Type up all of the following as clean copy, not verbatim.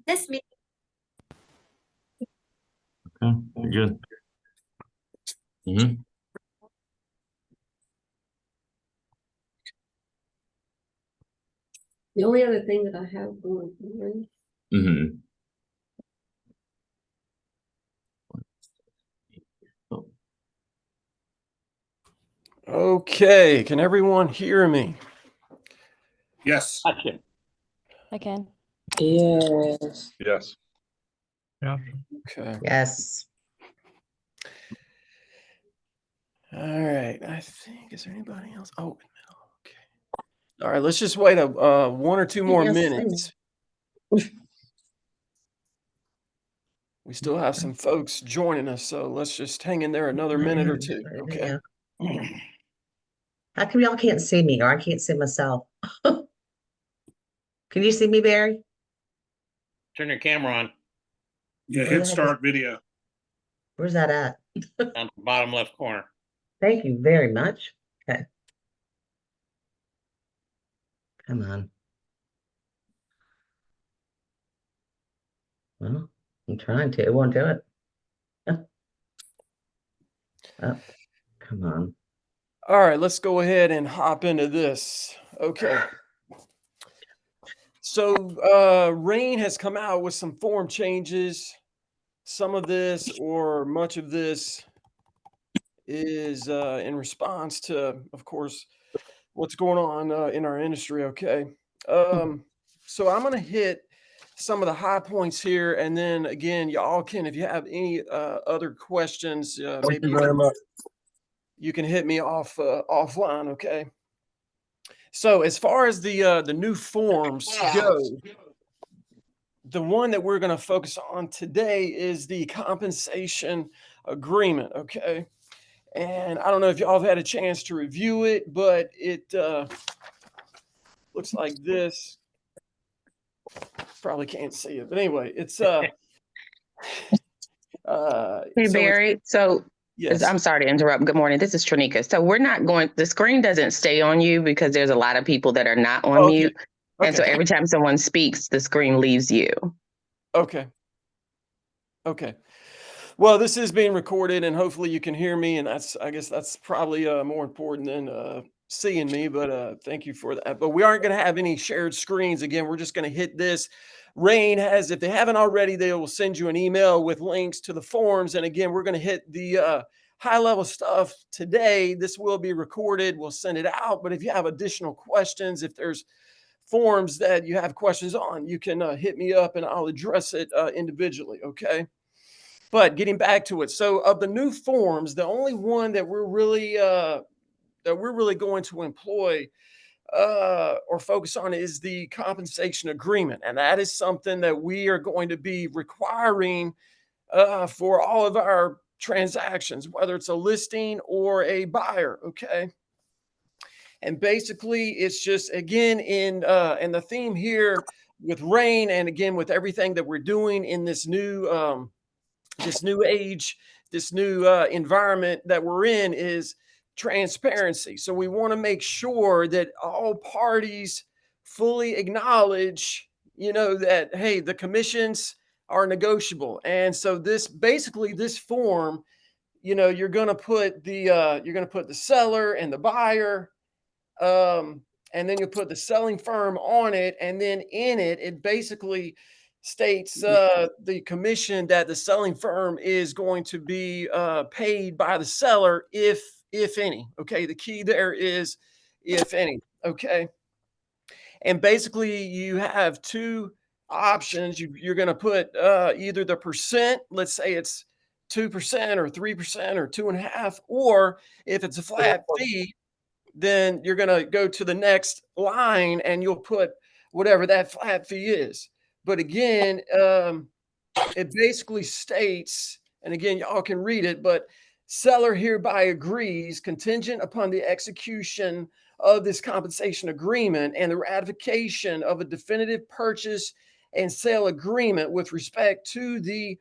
This meeting. Okay, you're good. The only other thing that I have going on. Okay, can everyone hear me? Yes. I can. Yes. Yes. Yeah. Okay. Yes. All right. I think, is there anybody else? Oh, okay. All right. Let's just wait one or two more Yes, minutes. We still have some folks joining us, so let's just hang in there another minute or two. Okay. How come y'all can't see me or I can't see myself? Can you see me, Barry? Turn your camera on. Yeah, Where hit the heck start video. Where's that at? Down the bottom left corner. Thank you very much. Okay. Come on. Well, I'm trying to. It won't do it. Oh, come on. All right. Let's go ahead and hop into this. Okay. So REIN has come out with some form changes. Some of this or much of this is in response to, of course, what's going on in our industry. Okay. So I'm going to hit some of the high points here. And then again, y'all can, if you have any other questions, maybe you can hit me off offline. Okay. So as far as the new forms go, the one that we're going to focus on today is the compensation agreement. Okay. And I don't know if y'all have had a chance to review it, but it looks like this. Probably can't see it, but anyway, it's Hey Barry, yes. I'm sorry to interrupt. Good morning. This is Trinika. So we're not going, the screen doesn't stay on you because there's a lot of people that are not on mute. And so every time someone speaks, the screen leaves you. Okay. Well, this is being recorded and hopefully you can hear me. And I guess that's probably more important than seeing me, but thank you for that. But we aren't going to have any shared screens. Again, we're just going to hit this. REIN has, if they haven't already, they will send you an email with links to the forms. And again, we're going to hit the high level stuff today. This will be recorded. We'll send it out. But if you have additional questions, if there's forms that you have questions on, you can hit me up and I'll address it individually. Okay. But getting back to it, so of the new forms, the only one that we're really going to employ or focus on is the compensation agreement, and that is something that we are going to be requiring for all of our transactions, whether it's a listing or a buyer. Okay, and basically, it's just again in the theme here with REIN, and again with everything that we're doing in this new age, this new environment that we're in is transparency. So we want to make sure that all parties fully acknowledge, that, hey, the commissions are negotiable. And so this form, you're going to put the seller and the buyer, and then you put the selling firm on it. And then in it, it basically states the commission that the selling firm is going to be paid by the seller, if any. Okay. The key there is if any. Okay. And basically you have two options. You're going to put either the percent, let's say it's 2% or 3% or 2.5%, or if it's a flat fee, then you're going to go to the next line and you'll put whatever that flat fee is. But again, it basically states, and again, y'all can read it, but seller hereby agrees, contingent upon the execution of this compensation agreement and the ratification of a definitive purchase and sale agreement with respect to the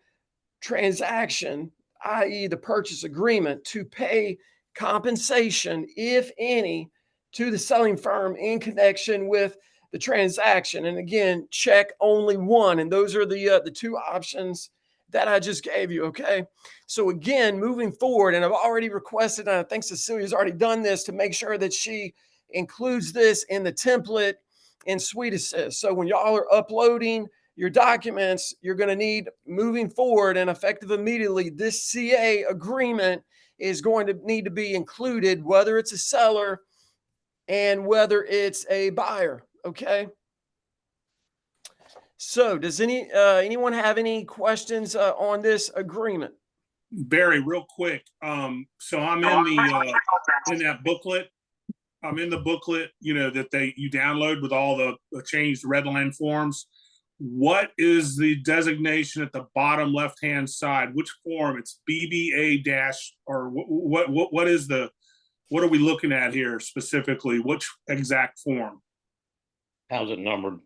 transaction, i.e. the purchase agreement, to pay compensation, if any, to the selling firm in connection with the transaction. And again, check only one. And those are the two options that I just gave you. Okay. So again, moving forward, and I've already requested, and I think Cecilia's already done this to make sure that she includes this in the template in Suite Assist. So when y'all are uploading your documents, you're going to need, moving forward and effective immediately, this CA agreement is going to need to be included, whether it's a seller and whether it's a buyer. Okay. So does anyone have any questions on this agreement? Barry, real quick. So I'm in the in that booklet. I'm in the booklet, you know, that you download with all the changed red line forms. What is the designation at the bottom left hand side? Which form? It's BBA dash, or what is the, what are we looking at here specifically? Which exact form? How's it numbered?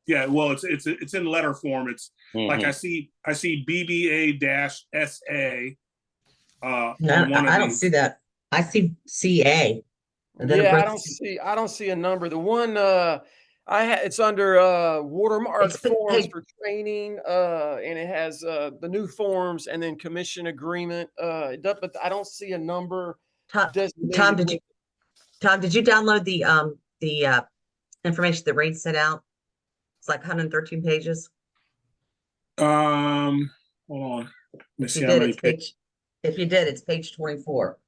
Yeah, well, it's in letter form. It's like I see BBA dash SA. No, on one of I don't these. see that. I see CA. And then it Yeah, breaks- I don't see a number. The one it's under watermark It's forms hey. for training, and it has the new forms and then commission agreement. It does, but I don't see a number Tom, designated. Tom, did you download the information that REIN sent out? It's like 113 pages. Hold on. Let me If see you how did, many it's page. If you did, it's page 24.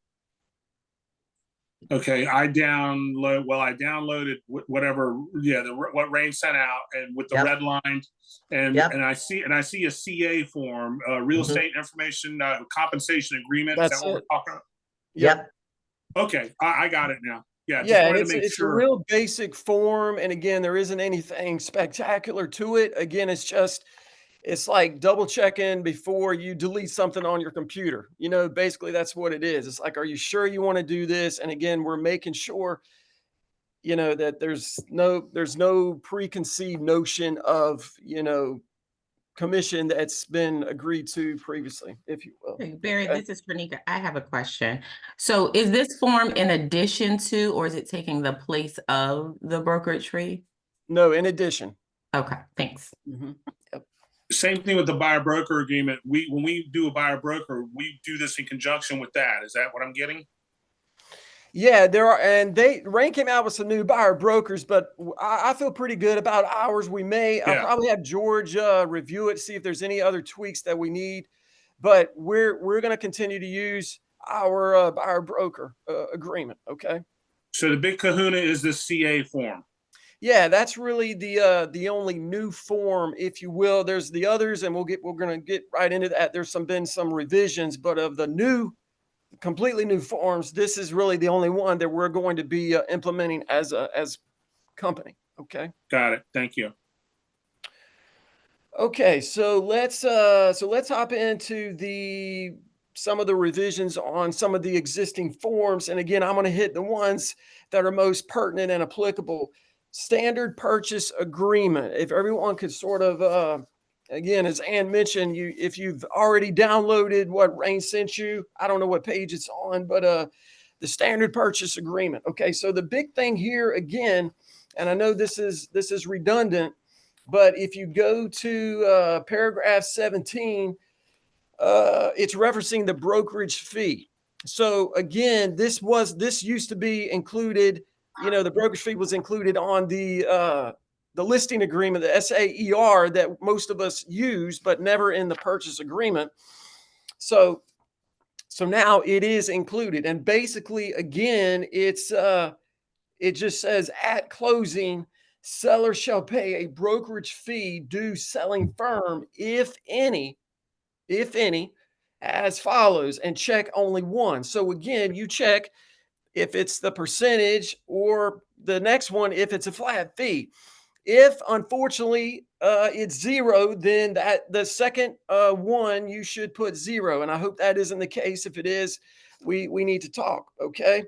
Okay, I downloaded whatever, what REIN sent out, and with the Yep. red line, and Yep. and I see a CA form, real Mhm. estate information compensation agreement. That's Is that what it. we're talking about? Yep. Okay, I got it now. Yeah, just Yeah, and wanted to make it's a sure. real basic form. And again, there isn't anything spectacular to it. Again, it's like double checking before you delete something on your computer. You know, basically that's what it is. It's like, are you sure you want to do this? And again, we're making sure, you know, that there's no preconceived notion of, you know, commission that's been agreed to previously, if you will. Hey, Barry, Okay. this is Tranika. I have a question. So is this form in addition to, or is it taking the place of the brokerage fee? No, in addition. Okay, thanks. Mhm. Same thing with the buyer broker agreement. When we do a buyer broker, we do this in conjunction with that. Is that what I'm getting? Yeah, there are, and REIN came out with some new buyer brokers, but I feel pretty good about ours. I'll Yeah. probably have George review it, see if there's any other tweaks that we need, but we're going to continue to use our buyer broker agreement. Okay. So the big kahuna is the CA form. Yeah, that's really the only new form, if you will. There's the others, and we're going to get right into that. There's been some revisions, but of the completely new forms, this is really the only one that we're going to be implementing as company. Okay. Got it. Thank you. Okay, so let's hop into some of the revisions on some of the existing forms. And again, I'm going to hit the ones that are most pertinent and applicable. Standard purchase agreement. If everyone could sort of again, as Ann mentioned, if you've already downloaded what REIN sent you, I don't know what page it's on, but the standard purchase agreement. Okay, so the big thing here again, and I know this is redundant, but if you go to paragraph 17, it's referencing the brokerage fee. So again, this used to be included. You know, the brokerage fee was included on the listing agreement, the SAER, that most of us use, but never in the purchase agreement. So now it is included, and basically, again, it just says at closing, seller shall pay a brokerage fee due selling firm, if any, as follows, and check only one. So again, you check if it's the percentage, or the next one if it's a flat fee. If unfortunately it's zero, then the second one you should put zero. And I hope that isn't the case. If it is, we need to talk. Okay.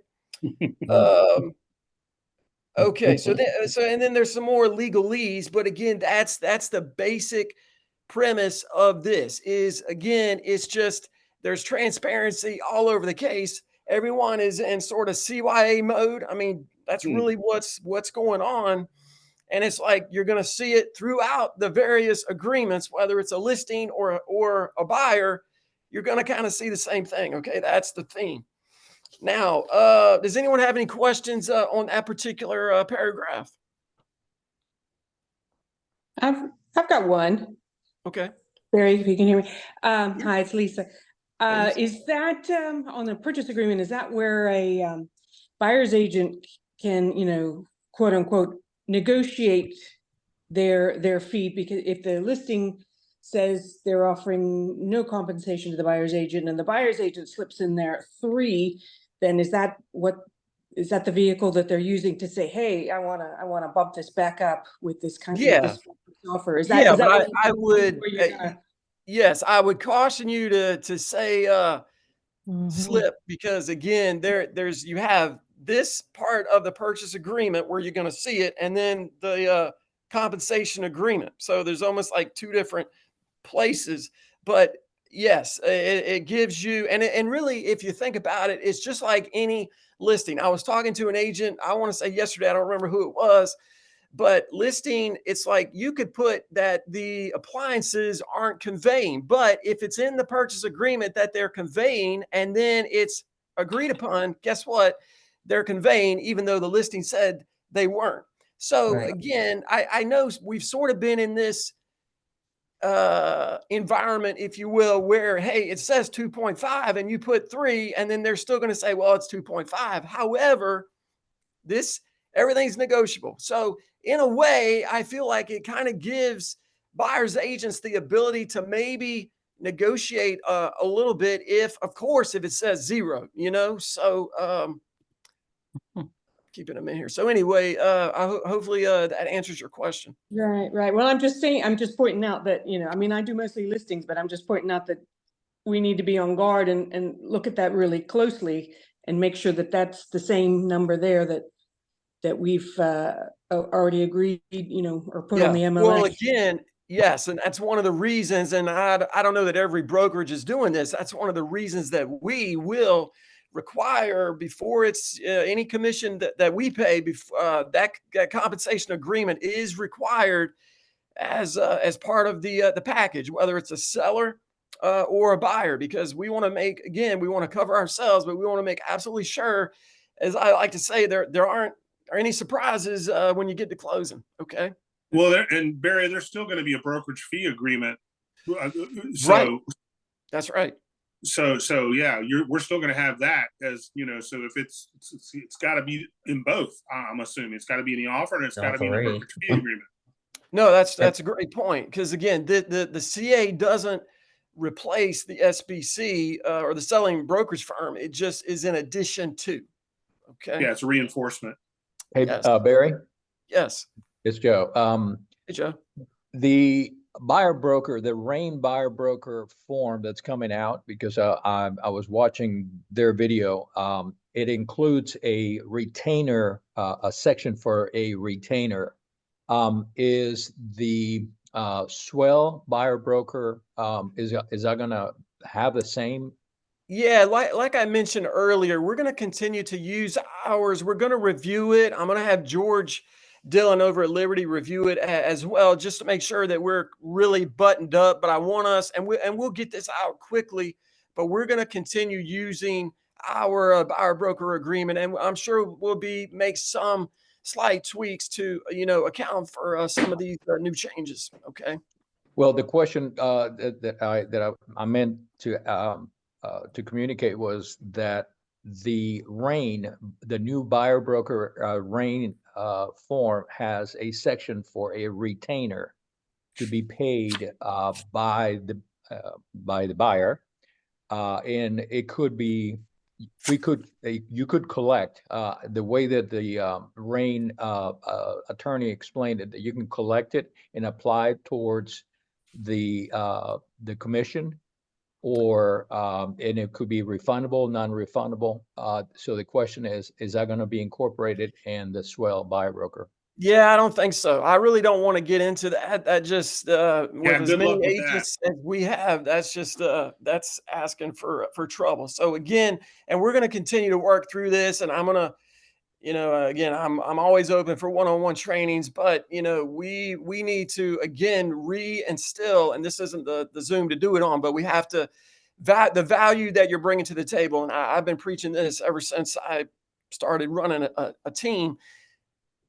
Okay. So then there's some more legalese, but again, that's the basic premise of this. Is again, it's just there's transparency all over the case. Everyone is in sort of CYA mode. I mean, that's really what's going on. And it's like you're going to see it throughout the various agreements, whether it's a listing or a buyer, you're going to kind of see the same thing. Okay, that's the theme. Now, does anyone have any questions on that particular paragraph? I've got one. Okay. Barry, if you can hear me. Hi, it's Lisa. Is that on the purchase agreement, is that where a buyer's agent can, quote unquote, negotiate their fee? Because if the listing says they're offering no compensation to the buyer's agent and the buyer's agent slips in there 3, then is that the vehicle that they're using to say, hey, I wanna bump this back up with this kind of this offer? Is that but what I would where you're gonna- yes, I would caution you to say slip, because again, there's you have this part of the purchase agreement where you're going to see it, and then the compensation agreement. So there's almost like 2 different places. But yes, it gives you, and really, if you think about it, it's just like any listing. I was talking to an agent, I want to say yesterday, I don't remember who it was, but listing, it's like you could put that the appliances aren't conveying, but if it's in the purchase agreement that they're conveying and then it's agreed upon, guess what? They're conveying, even though the listing said they weren't. So Right. again, I know we've sort of been in this environment, if you will, where, hey, it says 2.5 and you put 3, and then they're still going to say, well, it's 2.5. However, everything's negotiable. So in a way, I feel like it kind of gives buyers agents the ability to maybe negotiate a little bit if it says 0, so keeping them in here. So anyway, hopefully that answers your question. Right. Well, I'm just pointing out that, I do mostly listings, but I'm just pointing out that we need to be on guard and look at that really closely and make sure that that's the same number there that we've already agreed, or put on the MLS. Well, again, yes, and that's one of the reasons, and I don't know that every brokerage is doing this. That's one of the reasons that we will require, before it's any commission that we pay, that compensation agreement is required as part of the package, whether it's a seller or a buyer, because we want to cover ourselves, but we want to make absolutely sure, as I like to say, there aren't any surprises when you get to closing. Okay. Well, and Barry, there's still going to be a brokerage fee agreement. Right. That's right. So yeah, we're still going to have that, as so if it's got to be in both. I'm assuming it's got to be in the offer and it's got to be in the brokerage fee agreement. No, that's a great point, because again, the CA doesn't replace the SBC or the selling brokerage firm. It just is in addition to. Okay. Yeah, it's a reinforcement. Hey, Yes. Barry, Yes. it's Joe. Hey, Joe. The REIN buyer broker form that's coming out, because I was watching their video. It includes a retainer, a section for a retainer. Is the swell buyer broker, is that going to have the same? Yeah, like I mentioned earlier, we're going to continue to use ours. We're going to review it. I'm going to have George Dillon over at Liberty review it as well, just to make sure that we're really buttoned up. But I want us, and we'll get this out quickly, but we're going to continue using our buyer broker agreement, and I'm sure we'll make some slight tweaks to account for some of these new changes. Okay. Well, the question that I meant to communicate was that the REIN, the new buyer broker REIN form, has a section for a retainer to be paid by the buyer, and it could be, you could collect the way that the REIN attorney explained it, that you can collect it and apply it towards the commission, or and it could be refundable, non-refundable. So the question is that going to be incorporated in the swell buyer broker? Yeah, I don't think so. I really don't want to get into that. That just with as many agents as we have, that's just that's asking for trouble. So again, and we're going to continue to work through this, and I'm going to you know, again, I'm always open for one-on-one trainings, but you know, we need to again reinstill, and this isn't the Zoom to do it on, but we have to the value that you're bringing to the table. And I've been preaching this ever since I started running a team.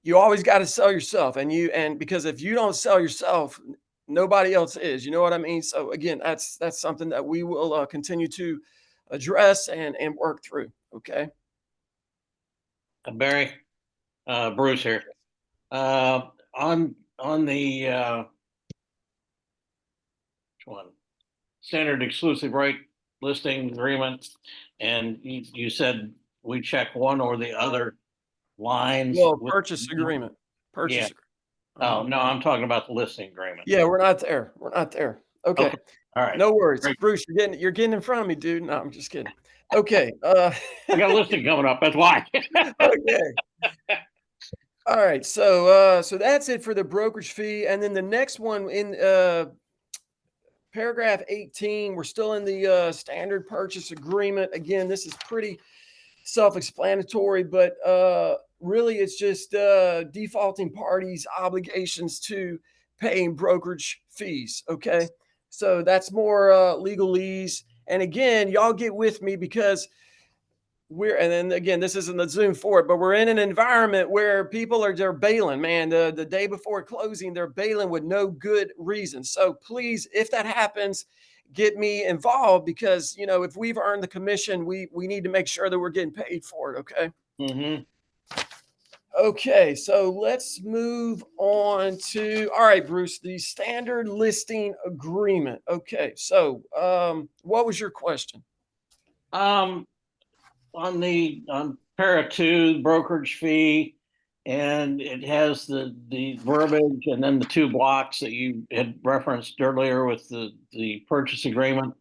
You always got to sell yourself, and because if you don't sell yourself, nobody else is. You know what I mean? So again, that's something that we will continue to address and work through. Okay. Barry, Bruce here. On the which one? Standard exclusive right listing agreement, and you said we check one or the other lines. Well, with- purchase agreement. Purchase. Yeah. Agreement. Oh, no, I'm talking about the listing agreement. Yeah, we're not there. We're not there. Okay. Okay. All right. No worries. Great. Bruce, you're getting in front of me, dude. No, I'm just kidding. Okay. I got a listing coming up. That's why. Okay. All right. So that's it for the brokerage fee. And then the next one in paragraph 18, we're still in the standard purchase agreement. Again, this is pretty self-explanatory, but really it's just defaulting parties' obligations to paying brokerage fees. Okay. So that's more legalese. And again, y'all get with me because and then again, this isn't the Zoom for it, but we're in an environment where people they're bailing, man. The day before closing, they're bailing with no good reason. So please, if that happens, get me involved because, you know, if we've earned the commission, we need to make sure that we're getting paid for it. Okay. Mm-hmm. Okay, so let's move on to, all right, Bruce, the standard listing agreement. Okay, so what was your question? On para 2 brokerage fee, and it has the verbiage and then the 2 blocks that you had referenced earlier with the purchase agreement.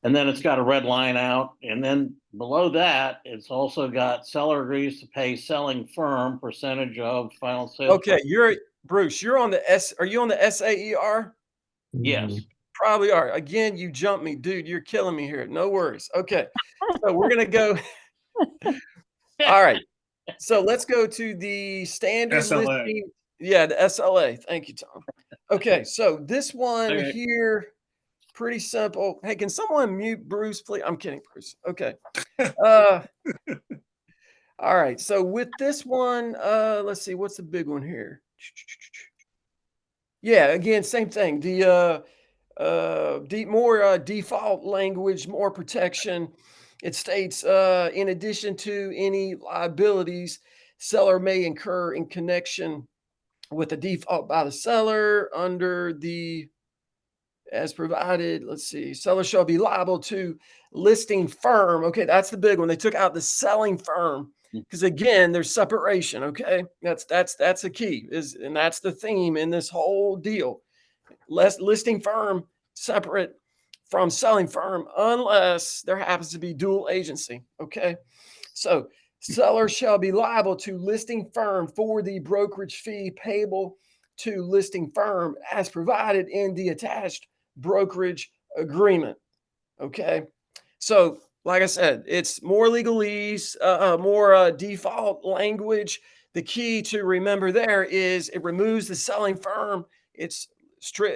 And then it's got a red line out. And then below that, it's also got seller agrees to pay selling firm percentage of final sales. Okay, Bruce, you're on the are you on the SAER? Yes. Probably are. Again, you jumped me, dude. You're killing me here. No worries. Okay. So we're going to go. All right. So let's go to the standard SLA. listing. Yeah, the SLA. Thank you, Tom. Okay. So this one Okay. here, pretty simple. Hey, can someone mute Bruce, please? I'm kidding, Bruce. Okay. All right. So with this one, let's see, what's the big one here? Yeah, again, same thing. The more default language, more protection. It states, in addition to any liabilities seller may incur in connection with the default by the seller under the as provided, let's see, seller shall be liable to listing firm. Okay, that's the big one. They took out the selling firm because again, there's separation. Okay, that's a key and that's the theme in this whole deal. Listing firm separate from selling firm unless there happens to be dual agency. Okay, so seller shall be liable to listing firm for the brokerage fee payable to listing firm as provided in the attached brokerage agreement. Okay. So, like I said, it's more legalese, more default language. The key to remember there is it removes the selling firm. It's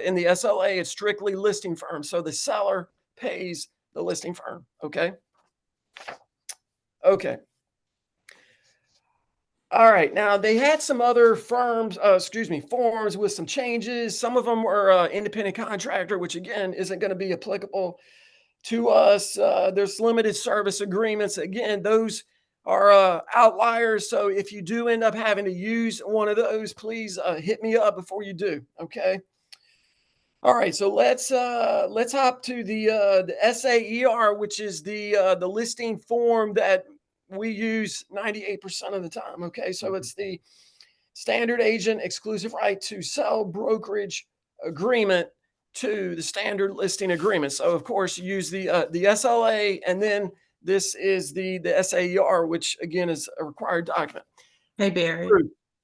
in the SLA, it's strictly listing firm. So the seller pays the listing firm. Okay. Okay. All right. Now they had some other forms with some changes. Some of them were independent contractor, which again isn't going to be applicable to us. There's limited service agreements. Again, those are outliers. So if you do end up having to use one of those, please hit me up before you do. Okay. All right. So let's hop to the SAER, which is the listing form that we use 98% of the time. Okay. So it's the standard agent exclusive right to sell brokerage agreement to the standard listing agreement. So of course you use the SLA, and then this is the SAER, which again is a required document. Hey, Barry.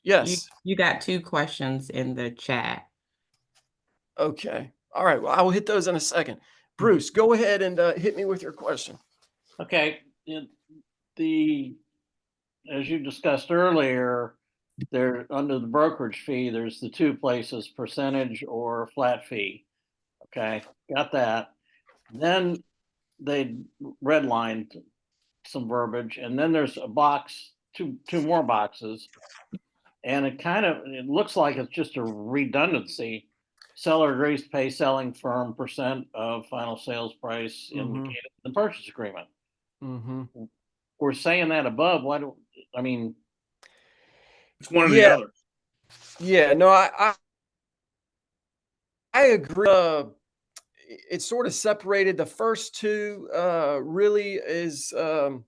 Yes. You got 2 questions in the chat. Okay. All right. Well, I will hit those in a second. Bruce, go ahead and hit me with your question. Okay. The as you discussed earlier, there, under the brokerage fee, there's the two places, percentage or flat fee. Okay, got that. Then they redlined some verbiage, and then there's a box, two more boxes. And it looks like it's just a redundancy. Seller agrees to pay selling firm % of final sales price indicated in the purchase agreement. We're saying that above. Why do I mean? It's one or the other. Yeah, no, I agree. It's sort of separated. The first two really is okay.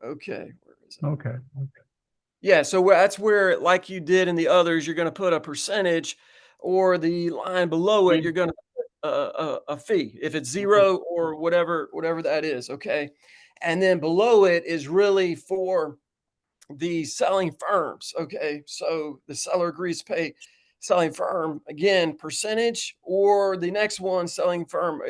Where is it? Okay. Yeah, so that's where, like you did in the others, you're going to put a percentage, or the line below it, you're going to put a fee if it's 0 or whatever that is. Okay, and then below it is really for the selling firms. Okay, so the seller agrees to pay selling firm, again, percentage, or the next one, selling firm,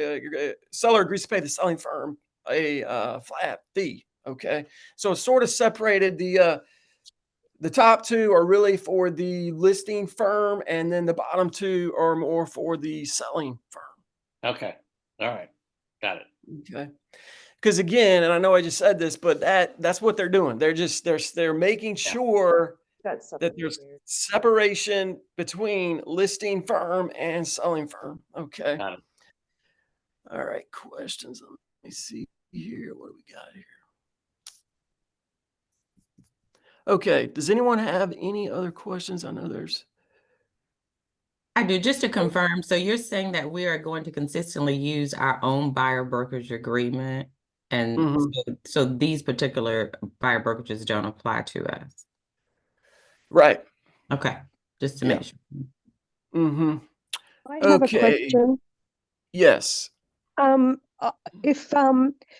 seller agrees to pay the selling firm a flat fee. Okay, so it's sort of separated. The top two are really for the listing firm, and then the bottom two are more for the selling firm. Okay, all right, got it. Okay. Because again, and I know I just said this, but that's what they're doing. They're making sure that there's separation between listing firm and selling firm. Okay. Got it. All right. Questions. Let me see here. What do we got here? Okay. Does anyone have any other questions? I know there's. I do, just to confirm. So you're saying that we are going to consistently use our own buyer brokerage agreement, and so these particular buyer brokerages don't apply to us. Right. Okay. Just to make sure. I have a question. Yes.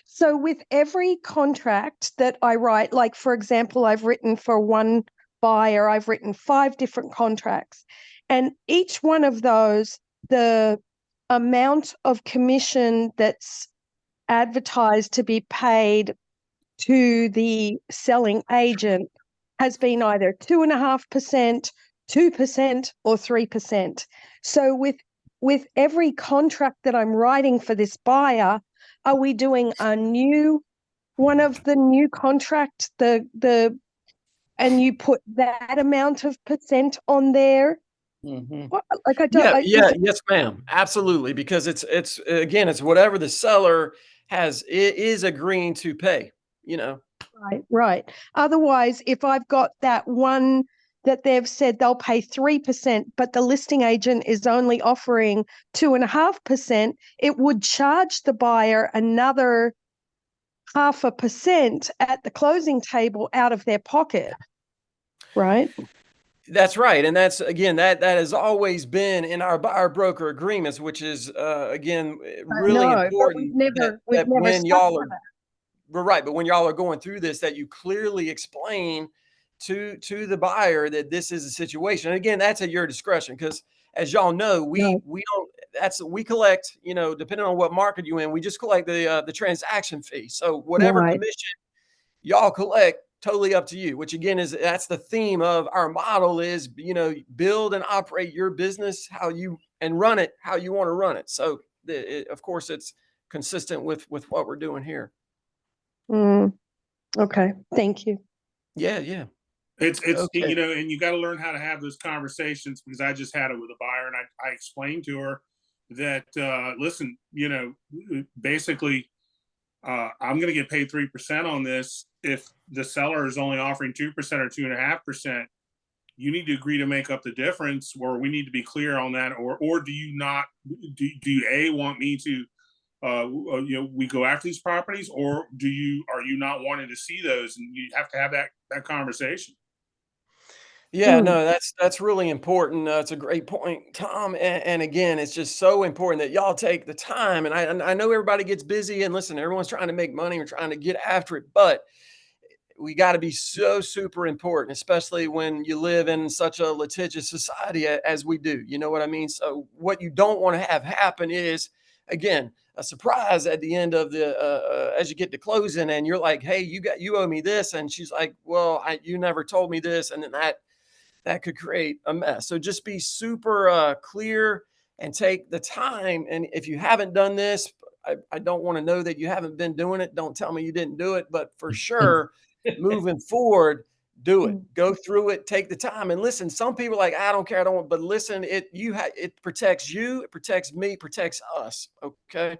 So with every contract that I write, like for example, I've written for one buyer, I've written 5 different contracts, and each one of those, the amount of commission that's advertised to be paid to the selling agent has been either 2.5%, 2%, or 3%. So with every contract that I'm writing for this buyer, are we doing a new one of the new contract, and you put that amount of % on there? Like I don't. Yes, ma'am. Absolutely, because it's again, it's whatever the seller is agreeing to pay. You know. Right. Otherwise, if I've got that one that they've said they'll pay 3%, but the listing agent is only offering 2.5%, it would charge the buyer another 0.5% at the closing table out of their pocket. Right. That's right. And that's, again, that has always been in our buyer broker agreements, which is, again, really important. We've never when y'all are, that. we're right. But when y'all are going through this, that you clearly explain to the buyer that this is a situation. And again, that's at your discretion, because as y'all know, we don't, we collect, depending on what market you're in, we just collect the transaction fee. So whatever commission y'all collect, totally up to you, which again that's the theme of our model is, build and operate your business and run it how you want to run it. So of course it's consistent with what we're doing here. Okay. Thank you. Yeah. It's okay. and you got to learn how to have those conversations, because I just had it with a buyer, and I explained to her that, listen, basically, I'm going to get paid 3% on this. If the seller is only offering 2% or 2.5%, you need to agree to make up the difference, or we need to be clear on that. Or do you not, do you want me to, we go after these properties, or are you not wanting to see those? And you have to have that conversation. Yeah, no, that's really important. It's a great point, Tom. And again, it's just so important that y'all take the time. And I know everybody gets busy, and listen, everyone's trying to make money. We're trying to get after it, but we got to be so super important, especially when you live in such a litigious society as we do. You know what I mean? So what you don't want to have happen is, again, a surprise at the end of the as you get to closing, and you're like, hey, you owe me this, and she's like, well, you never told me this, and then that could create a mess. So just be super clear and take the time. And if you haven't done this, I don't want to know that you haven't been doing it. Don't tell me you didn't do it, but for sure, moving forward, do it. Go through it. Take the time and listen. Some people are like, I don't care. I don't want, but listen, it protects you. It protects me, protects us. Okay.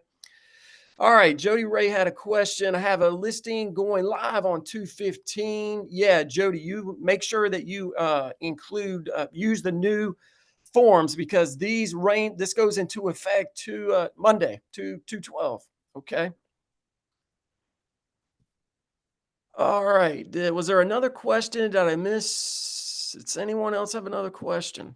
All right, Jody Ray had a question. I have a listing going live on 2/15. Yeah, Jody, you make sure that you use the new forms, because this goes into effect to Monday, 2/12. Okay. All right. Was there another question? Did I miss? Does anyone else have another question?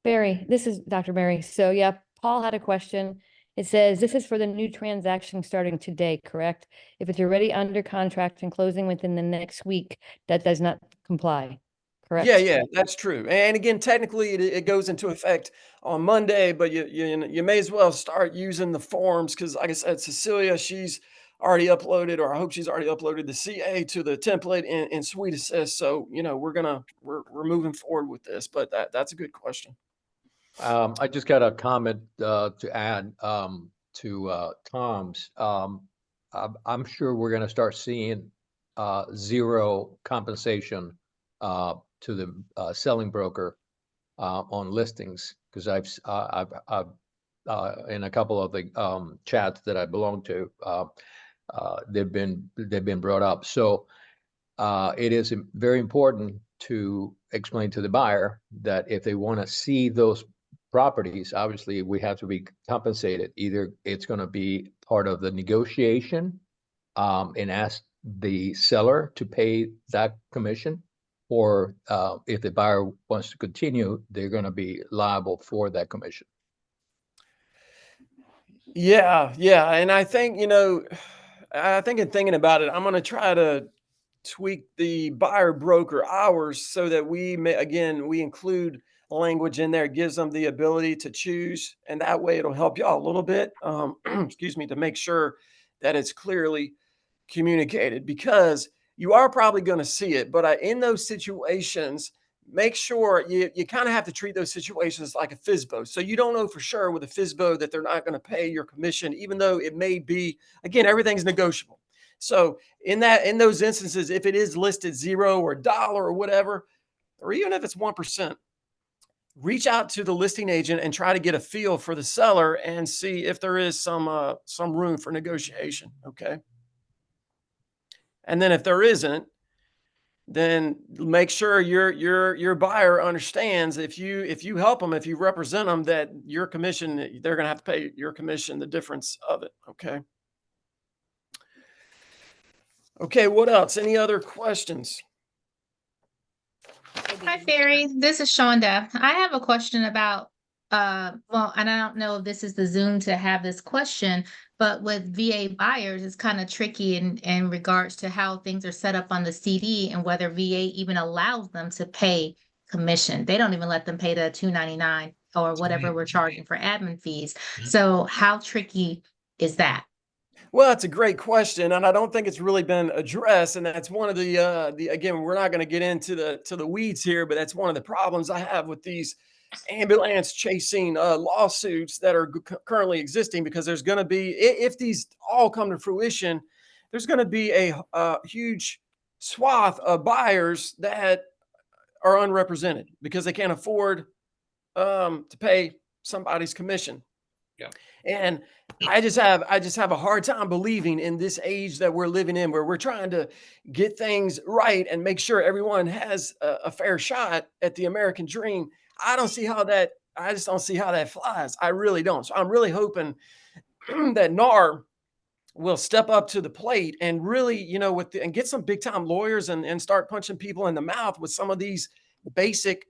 Barry, this is Dr. Barry. So yeah, Paul had a question. It says, this is for the new transaction starting today, correct? If it's already under contract and closing within the next week, that does not comply, correct? Yeah, that's true. And again, technically it goes into effect on Monday, but you may as well start using the forms, because like I said, Cecilia, she's already uploaded, or I hope she's already uploaded the CA to the template in Suite Assist. So, we're moving forward with this, but that's a good question. I just got a comment to add to Tom's. I'm sure we're going to start seeing zero compensation to the selling broker on listings, because I've in a couple of the chats that I belong to, they've been brought up. So it is very important to explain to the buyer that if they want to see those properties, obviously we have to be compensated. Either it's going to be part of the negotiation and ask the seller to pay that commission, or if the buyer wants to continue, they're going to be liable for that commission. Yeah. And I think, I think in thinking about it, I'm going to try to tweak the buyer broker hours so that we include language in there, gives them the ability to choose. And that way it'll help y'all a little bit, excuse me, to make sure that it's clearly communicated, because you are probably going to see it. But in those situations, make sure you kind of have to treat those situations like a FSBO. So you don't know for sure with a FSBO that they're not going to pay your commission, even though it may be, again, everything's negotiable. So in those instances, if it is listed $0 or $1 or whatever, or even if it's 1%, reach out to the listing agent and try to get a feel for the seller and see if there is some room for negotiation. Okay. And then if there isn't, then make sure your buyer understands, if you help them, if you represent them, that your commission, they're going to have to pay your commission, the difference of it. Okay. Okay. What else? Any other questions? Hi, Barry. This is Shonda. I have a question about, well, and I don't know if this is the Zoom to have this question, but with VA buyers, it's kind of tricky in regards to how things are set up on the CD and whether VA even allows them to pay commission. They don't even let them pay the $2.99 or whatever we're charging for admin fees. So how tricky is that? Well, that's a great question, and I don't think it's really been addressed. And that's one of the again, we're not going to get into the weeds here, but that's one of the problems I have with these ambulance chasing lawsuits that are currently existing, because there's going to be, if these all come to fruition, there's going to be a huge swath of buyers that are unrepresented because they can't afford to pay somebody's commission. Yeah. And I just have a hard time believing in this age that we're living in, where we're trying to get things right and make sure everyone has a fair shot at the American dream. I just don't see how that flies. I really don't. So I'm really hoping that NAR will step up to the plate and really, and get some big time lawyers and start punching people in the mouth with some of these basic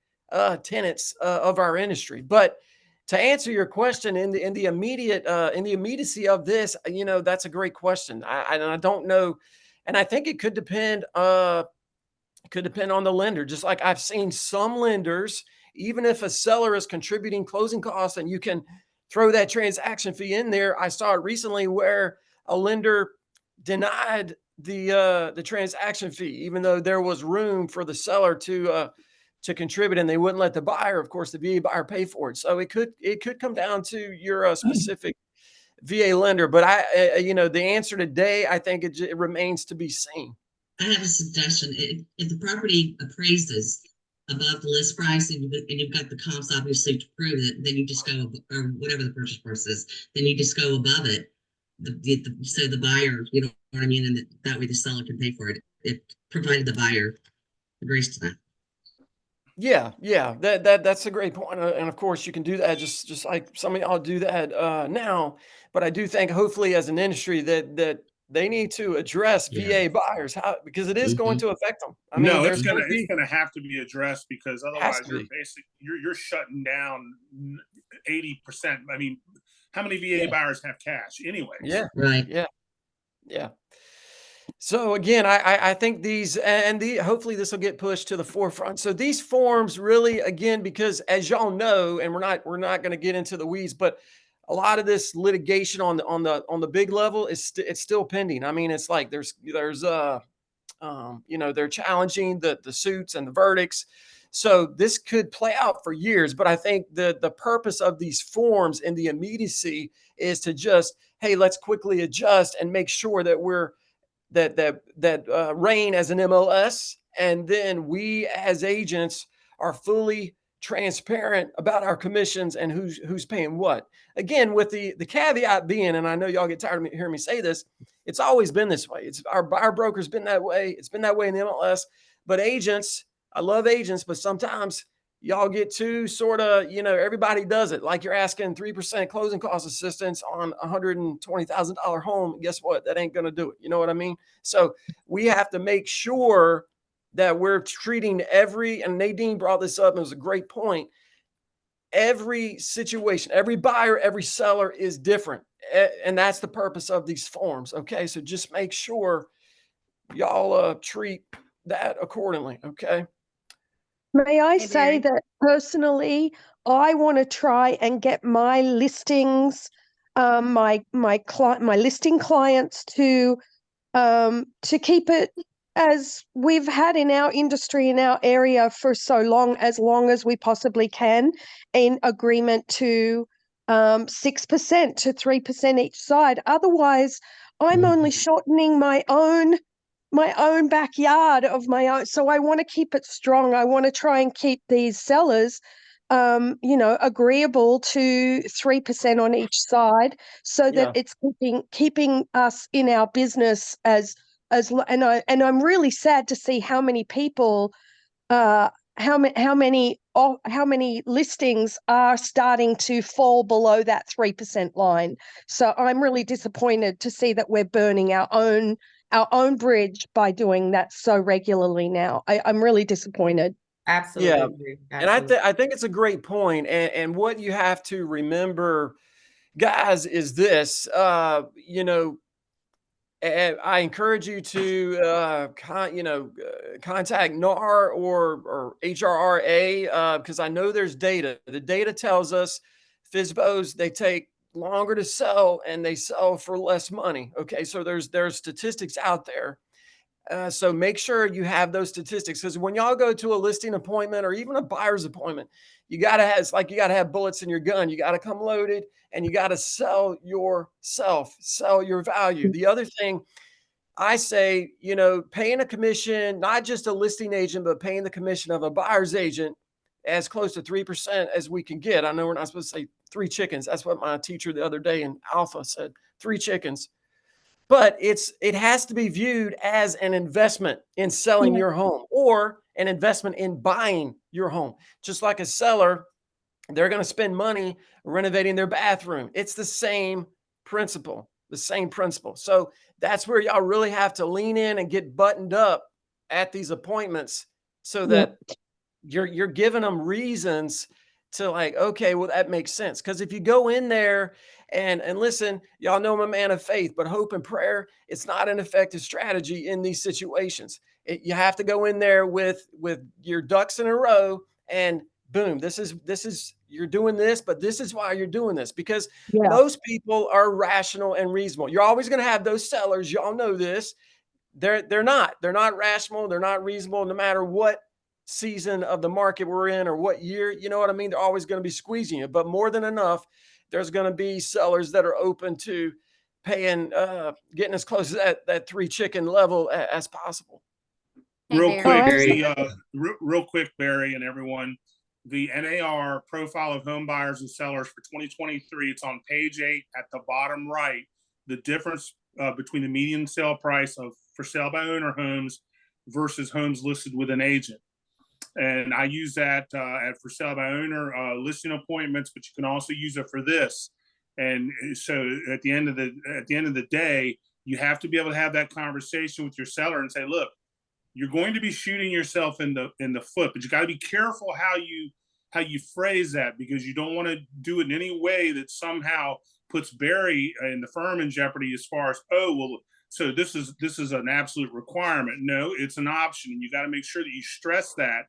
tenets of our industry. But to answer your question, in the immediacy of this, that's a great question. I don't know, and I think it could depend on the lender. Just like I've seen some lenders, even if a seller is contributing closing costs and you can throw that transaction fee in there. I saw it recently where a lender denied the transaction fee, even though there was room for the seller to contribute, and they wouldn't let the buyer, of course, the VA buyer, pay for it. So it could come down to your specific VA lender. But the answer today, I think it remains to be seen. I have a suggestion. If the property appraises above the list price and you've got the comps obviously to prove it, then you just go, or whatever the purchase price is, then you just go above it. So the buyer, you know what I mean, and that way the seller can pay for it, if provided the buyer agrees to that. Yeah, that's a great point. And of course, you can do that just like some of y'all do that now. But I do think, hopefully, as an industry, that they need to address VA buyers, because it is going to affect them. I mean, it's gonna have to be addressed, because otherwise you're shutting down 80%. I mean, how many VA buyers have cash anyway? Yeah, right. Yeah. So again, I think these hopefully this will get pushed to the forefront. So these forms really, again, because as y'all know, and we're not going to get into the weeds, but a lot of this litigation on the big level is it's still pending. I mean, it's like there's they're challenging the suits and the verdicts. So this could play out for years, but I think the purpose of these forms and the immediacy is to just, hey, let's quickly adjust and make sure that we're that REIN as an MLS, and then we as agents are fully transparent about our commissions and who's paying what. Again, with the caveat being, and I know y'all get tired of hearing me say this, it's always been this way. It's our broker's been that way. It's been that way in the MLS. But agents, I love agents, but sometimes y'all get too sort of, everybody does it. Like you're asking 3% closing cost assistance on a $120,000 home. Guess what? That ain't going to do it. You know what I mean? So we have to make sure that we're treating and Nadine brought this up, and it was a great point. Every situation, every buyer, every seller is different. And that's the purpose of these forms. Okay. So just make sure y'all treat that accordingly. Okay. May I say that personally, I want to try and get my listings, my listing clients to keep it as we've had in our industry, in our area for so long as we possibly can, in agreement to 6% to 3% each side. Otherwise, I'm only shortening my own backyard of my own. So I want to keep it strong. I want to try and keep these sellers, agreeable to 3% on each side, so that it's keeping us in our business and I'm really sad to see how many people, how many listings are starting to fall below that 3% line. So I'm really disappointed to see that we're burning our own bridge by doing that so regularly now. I'm really disappointed. Absolutely. Yeah. And I think it's a great point. And what you have to remember, guys, is this, I encourage you to, contact NAR or HRRA, because I know there's data. The data tells us FSBOs, they take longer to sell and they sell for less money. Okay. So there's statistics out there. So make sure you have those statistics, because when y'all go to a listing appointment or even a buyer's appointment, you got to have bullets in your gun. You got to come loaded, and you got to sell yourself, sell your value. The other thing I say, paying a commission, not just a listing agent, but paying the commission of a buyer's agent as close to 3% as we can get. I know we're not supposed to say 3 chickens. That's what my teacher the other day in Alpha said, 3 chickens. But it has to be viewed as an investment in selling your home, or an investment in buying your home. Just like a seller, they're going to spend money renovating their bathroom. It's the same principle, So that's where y'all really have to lean in and get buttoned up at these appointments, so that you're giving them reasons to, like, okay, well, that makes sense. Because if you go in there and listen, y'all know I'm a man of faith, but hope and prayer, it's not an effective strategy in these situations. You have to go in there with your ducks in a row and boom, this is you're doing this, but this is why you're doing this, because Yeah. most people are rational and reasonable. You're always going to have those sellers. Y'all know this. They're not rational. They're not reasonable, no matter what season of the market we're in or what year. You know what I mean? They're always going to be squeezing you, but more than enough, there's going to be sellers that are open to paying, getting as close to that 3 chicken level as possible. Real Hey, quick, Barry. real quick, Barry and everyone, the NAR profile of home buyers and sellers for 2023. It's on page 8 at the bottom right. The difference between the median sale price of for sale by owner homes versus homes listed with an agent. And I use that for sale by owner listing appointments, but you can also use it for this. And so at the end of the day, you have to be able to have that conversation with your seller and say, look, you're going to be shooting yourself in the foot, but you got to be careful how you phrase that, because you don't want to do it in any way that somehow puts Barry and the firm in jeopardy as far as, oh, well, so this is an absolute requirement. No, it's an option, and you got to make sure that you stress that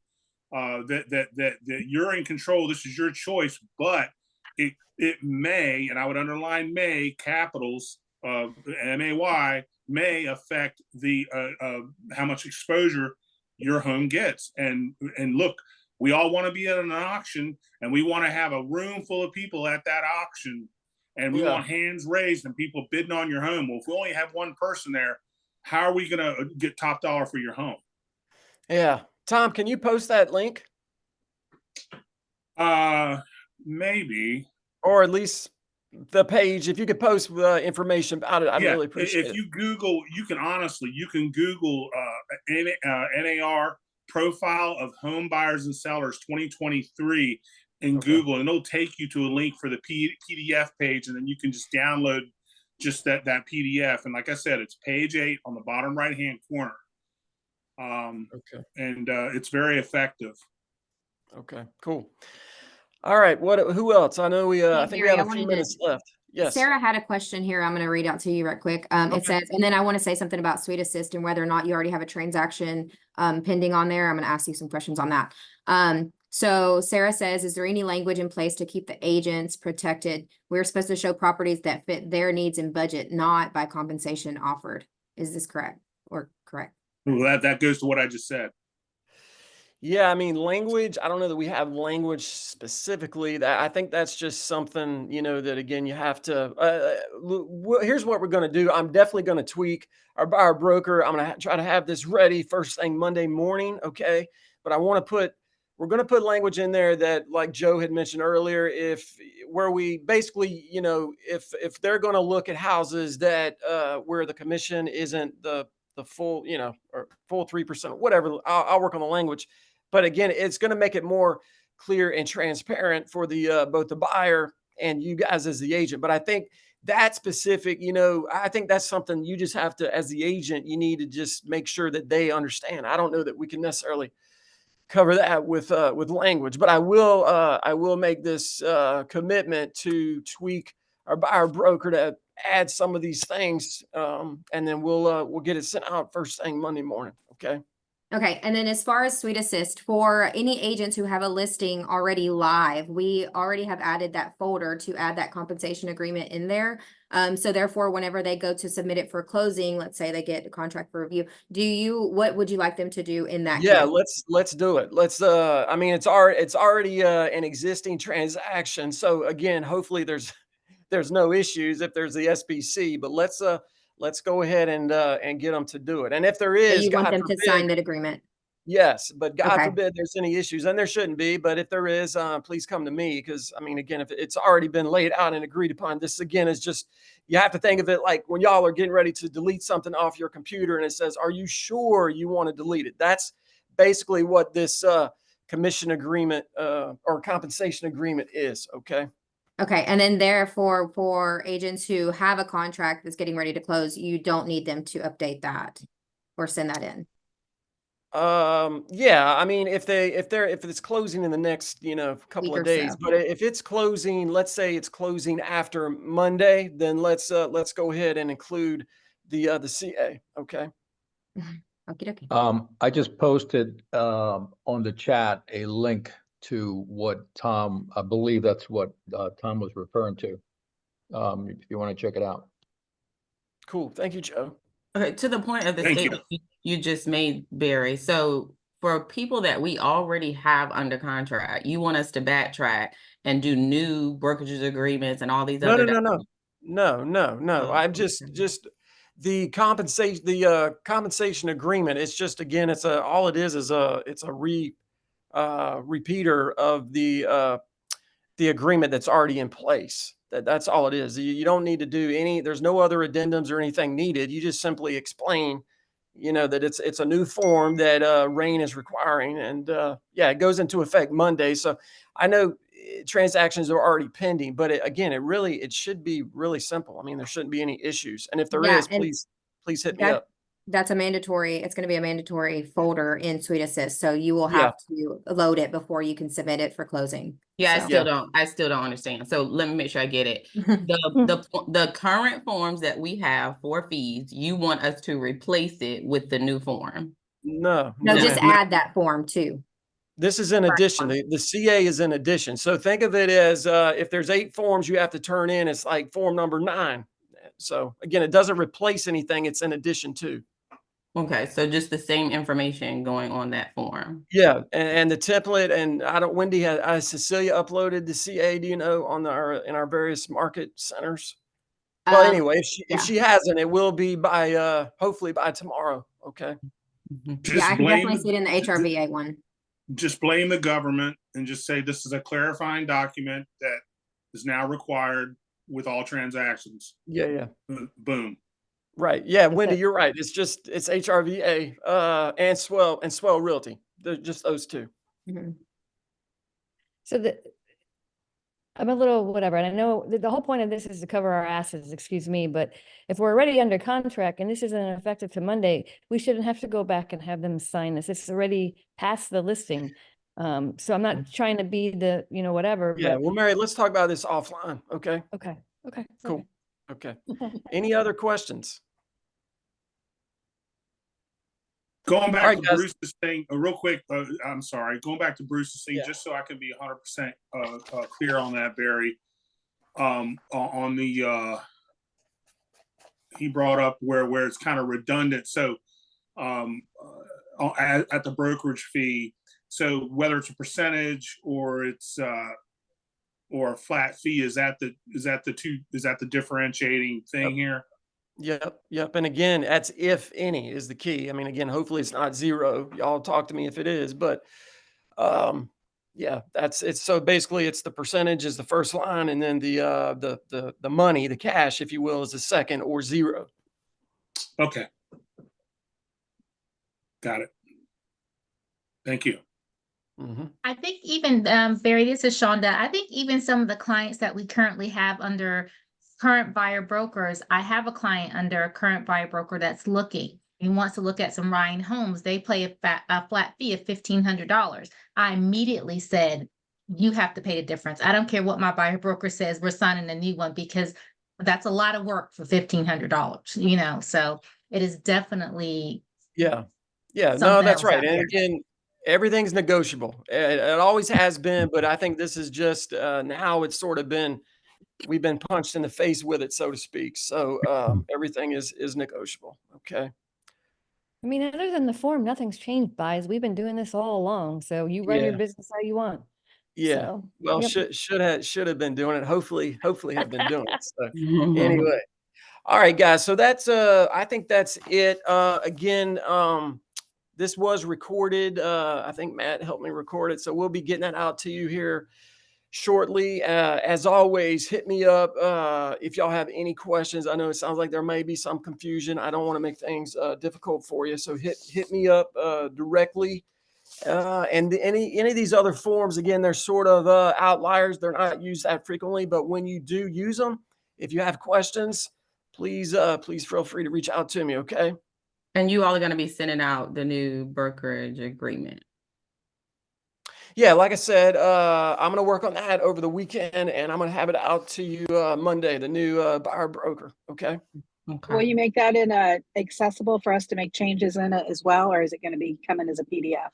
that you're in control. This is your choice, but it may, and I would underline may, capitals, MAY, may affect the how much exposure your home gets. And look, we all want to be at an auction, and we want to have a room full of people at that auction, and we want hands raised and people bidding on your home. Well, if we only have one person there, how are we going to get top dollar for your home? Yeah. Tom, can you post that link? Maybe. Or at least the page, if you could post information about it, I'd really appreciate it. If you Google, you can Google NAR profile of home buyers and sellers 2023 in Google, and it'll take you to a link for the PDF page, and then you can just download just that PDF. And like I said, it's page 8 on the bottom right hand corner. And it's very effective. Okay, cool. All right, who else? I know I think we have a few minutes left. Yes. Sarah had a question here. I'm going to read out to you right quick. It says, and then I want to say something about Sweet Assist and whether or not you already have a transaction pending on there. I'm going to ask you some questions on that. So Sarah says, is there any language in place to keep the agents protected? We're supposed to show properties that fit their needs and budget, not by compensation offered. Is this correct or correct? Well, that goes to what I just said. Yeah, I mean, language, I don't know that we have language specifically. That I think that's just something, that again, you have to, here's what we're going to do. I'm definitely going to tweak our buyer broker. I'm going to try to have this ready first thing Monday morning. Okay. But we're going to put language in there that, like Joe had mentioned earlier, where we basically, if they're going to look at houses that, where the commission isn't the full, or full 3%, whatever, I'll work on the language. But again, it's going to make it more clear and transparent for the both the buyer and you guys as the agent. But I think that specific, I think that's something you just have to, as the agent, you need to just make sure that they understand. I don't know that we can necessarily cover that with language, but I will make this commitment to tweak our buyer broker to add some of these things, and then we'll get it sent out first thing Monday morning. Okay. Okay, and then as far as Sweet Assist, for any agents who have a listing already live, we already have added that folder to add that compensation agreement in there. So therefore, whenever they go to submit it for closing, let's say they get a contract for review, what would you like them to do in that Yeah, case? let's do it. I mean, it's already an existing transaction. So again, hopefully there's no issues if there's the SBC, but let's go ahead and get them to do it. And if there So is, you want God them forbid, to sign that agreement? yes, but God Okay. forbid there's any issues, and there shouldn't be. But if there is, please come to me, because I mean, again, if it's already been laid out and agreed upon, this again is just, you have to think of it like when y'all are getting ready to delete something off your computer and it says, "Are you sure you want to delete it?" That's basically what this commission agreement or compensation agreement is. Okay. Okay, and then therefore, for agents who have a contract that's getting ready to close, you don't need them to update that or send that in. Yeah, I mean, if it's closing in the next, couple Week of or days, so. but if it's closing, let's say it's closing after Monday, then let's go ahead and include the CA. Okay. Okay. I just posted on the chat a link to what Tom, I believe that's what Tom was referring to. If you want to check it out. Cool. Thank you, Joe. Okay, to the point of the Thank you. statement you just made, Barry. So for people that we already have under contract, you want us to backtrack and do new brokerage agreements and all these No, other. no. Oh, I'm just the compensation agreement. It's just, again, it's all it is it's a repeater of the agreement that's already in place. That's all it is. You don't need to do there's no other addendums or anything needed. You just simply explain, that it's a new form that REIN is requiring. And yeah, it goes into effect Monday. So I know transactions are already pending, but again, it should be really simple. I mean, there shouldn't be any issues. And if there Yeah, is, and please hit me up. That's a mandatory, it's going to be a mandatory folder in Suite Assist. So you will Yeah. have to load it before you can submit it for closing. Yeah, So. I still don't understand. So let me make sure I get it. The current forms that we have for fees, you want us to replace it with the new form? No, just ma'am. add that form too. This is in addition. The CA is in addition. So think of it as if there's 8 forms you have to turn in, it's like form number 9. So again, it doesn't replace anything. It's in addition to. Okay, so just the same information going on that form. Yeah, and the template, and Wendy has Cecilia uploaded the CA, do you know, in our various market centers? Well, anyway, if she hasn't, it will be by hopefully by tomorrow. Okay. Yeah, I can definitely see it in the HRVA one. Just blame the government and just say this is a clarifying document that is now required with all transactions. Yeah. Boom. Right. Yeah, Wendy, you're right. It's HRVA and Swell Realty. They're just those 2. So I'm a little whatever, and I know the whole point of this is to cover our asses, excuse me, but if we're already under contract and this isn't effective to Monday, we shouldn't have to go back and have them sign this. It's already past the listing. So I'm not trying to be the, whatever. Yeah, but well, Mary, let's talk about this offline. Okay. Okay. Cool. Okay. Any other questions? Going back All right, to guys. Bruce's thing, real quick, I'm sorry. Going back to Bruce's thing, Yeah. just so I can be 100% clear on that, Barry. On the he brought up where it's kind of redundant. So at the brokerage fee, so whether it's a percentage or it's or a flat fee, is that the differentiating thing here? Yep. And again, that's if any is the key. I mean, again, hopefully it's not 0. Y'all talk to me if it is, but yeah, so basically it's the percentage is the first line, and then the money, the cash, if you will, is the second, or 0. Okay. Got it. Thank you. I think even, Barry, this is Shonda. I think even some of the clients that we currently have under current buyer brokers, I have a client under a current buyer broker that's looking. He wants to look at some REIN homes. They pay a flat fee of $1,500. I immediately said, you have to pay the difference. I don't care what my buyer broker says, we're signing a new one, because that's a lot of work for $1,500, so it is definitely. Yeah. No, something that's else right. out And there. again, everything's negotiable. It always has been, but I think this is just now it's sort of we've been punched in the face with it, so to speak. So everything is negotiable. Okay. I mean, other than the form, nothing's changed, Buys. We've been doing this all along. So you run your Yeah. business how you want. Yeah. So, Well, yep. should have been doing it. Hopefully have been doing it. So anyway. All right, guys. So that's I think that's it. Again, this was recorded. I think Matt helped me record it. So we'll be getting that out to you here shortly. As always, hit me up if y'all have any questions. I know it sounds like there may be some confusion. I don't want to make things difficult for you. So hit me up directly. And any of these other forms, again, they're sort of outliers. They're not used that frequently, but when you do use them, if you have questions, please feel free to reach out to me. Okay. And you all are going to be sending out the new brokerage agreement. Yeah, like I said, I'm going to work on that over the weekend, and I'm going to have it out to you Monday, the new buyer broker. Okay. Will you make that accessible for us to make changes in it as well, or is it going to be coming as a PDF?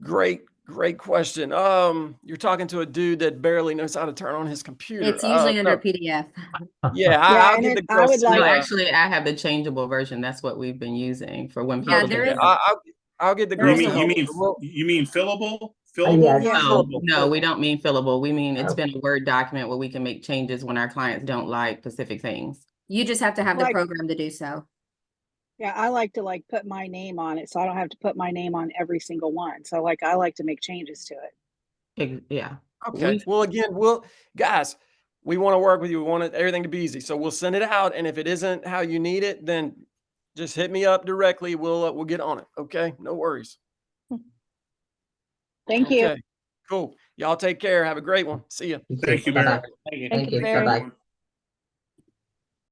Great Great question. You're talking to a dude that barely knows how to turn on his computer. It's usually under No. PDF. Yeah, Yeah, I'll and get the I girls would to, like- No, actually, I have the changeable version. That's what we've been using for when people. Yeah, there okay, is. I'll get the There girls is to a- help. You mean fillable? Yeah. Fillable? Yeah. No, no, we don't mean fillable. We mean it's Oh. been a Word document where we can make changes when our clients don't like specific things. You just have to have the Like- program to do so. Yeah, I like to like put my name on it, so I don't have to put my name on every single one. So like, I like to make changes to it. Yeah. Okay. Well, again, guys, we want to work with you. We want everything to be easy. So we'll send it out. And if it isn't how you need it, then just hit me up directly. We'll get on it. Okay. No worries. Thank you. Okay. Cool. Y'all take care. Have a great one. See ya. Thank you, Barry. Thank you. Thank you, Barry. Bye-bye.